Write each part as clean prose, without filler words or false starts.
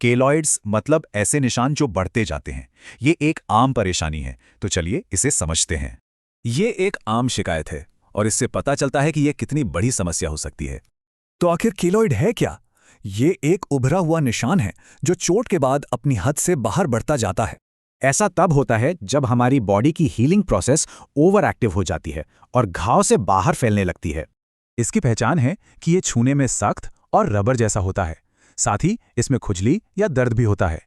केलॉइड्स मतलब ऐसे निशान जो बढ़ते जाते हैं। ये एक आम परेशानी है, तो चलिए इसे समझते हैं। ये एक आम शिकायत है और इससे पता चलता है कि ये कितनी बड़ी समस्या हो सकती है। तो आखिर कीलॉइड है क्या? ये एक उभरा हुआ निशान है जो चोट के बाद अपनी हद से बाहर बढ़ता जाता है। ऐसा तब होता है जब हमारी बॉडी की हीलिंग प्रोसेस ओवर एक्टिव हो जाती है और घाव से बाहर फैलने लगती है। इसकी पहचान है कि ये छूने में सख्त और रबर जैसा होता है, साथ ही इसमें खुजली या दर्द भी होता है।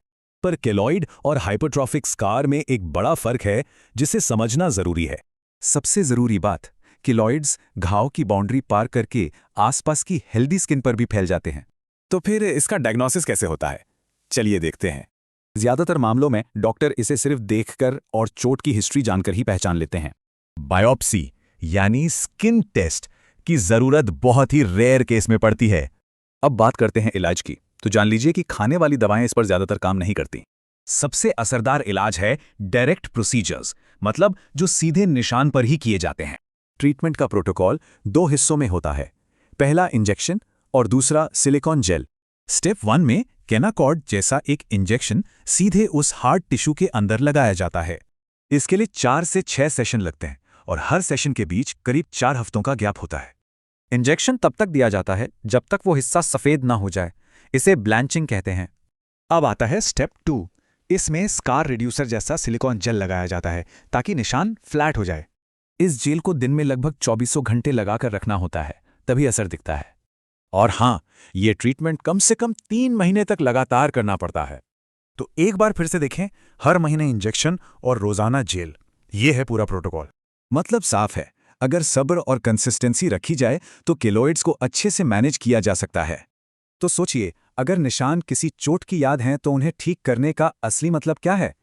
पर केलॉइड और हाइपरट्रॉफिक स्कार में एक बड़ा फर्क है जिसे समझना जरूरी है। सबसे जरूरी बात, केलॉइड्स घाव की बाउंड्री पार करके आसपास की हेल्दी स्किन पर भी फैल जाते हैं। तो फिर इसका डायग्नोसिस कैसे होता है? चलिए देखते हैं। ज्यादातर मामलों में डॉक्टर इसे सिर्फ देखकर और चोट की हिस्ट्री जानकर ही पहचान लेते हैं। बायोप्सी यानी स्किन टेस्ट की जरूरत बहुत ही रेयर केस में पड़ती है। अब बात करते हैं इलाज की, तो जान लीजिए कि खाने वाली दवाएं इस पर ज्यादातर काम नहीं करती। सबसे असरदार इलाज है डायरेक्ट प्रोसीजर्स, मतलब जो सीधे निशान पर ही किए जाते हैं। ट्रीटमेंट का प्रोटोकॉल 2 हिस्सों में होता है। पहला इंजेक्शन और दूसरा सिलिकॉन जेल। स्टेप 1 में केनाकॉर्ड जैसा एक इंजेक्शन सीधे उस हार्ड टिश्यू के अंदर लगाया जाता है। इसके लिए 4 से 6 सेशन लगते हैं और हर सेशन के बीच करीब 4 हफ्तों का गैप होता है। इंजेक्शन तब तक दिया जाता है जब तक वो हिस्सा सफेद ना हो जाए। इसे ब्लैंचिंग कहते हैं। अब आता है स्टेप 2। इसमें स्कार रिड्यूसर जैसा सिलिकॉन जेल लगाया जाता है ताकि निशान फ्लैट हो जाए। इस जेल को दिन में लगभग 2400 घंटे लगाकर रखना होता है, तभी असर दिखता है। और हाँ, ये ट्रीटमेंट कम से कम 3 महीने तक लगातार करना पड़ता है। तो एक बार फिर से देखें, हर महीने इंजेक्शन और रोजाना जेल, ये है पूरा प्रोटोकॉल। मतलब साफ है, अगर सब्र और कंसिस्टेंसी रखी जाए तो केलॉइड्स को अच्छे से मैनेज किया जा सकता है। तो सोचिए, अगर निशान किसी चोट की याद हैं तो उन्हें ठीक करने का असली मतलब क्या है?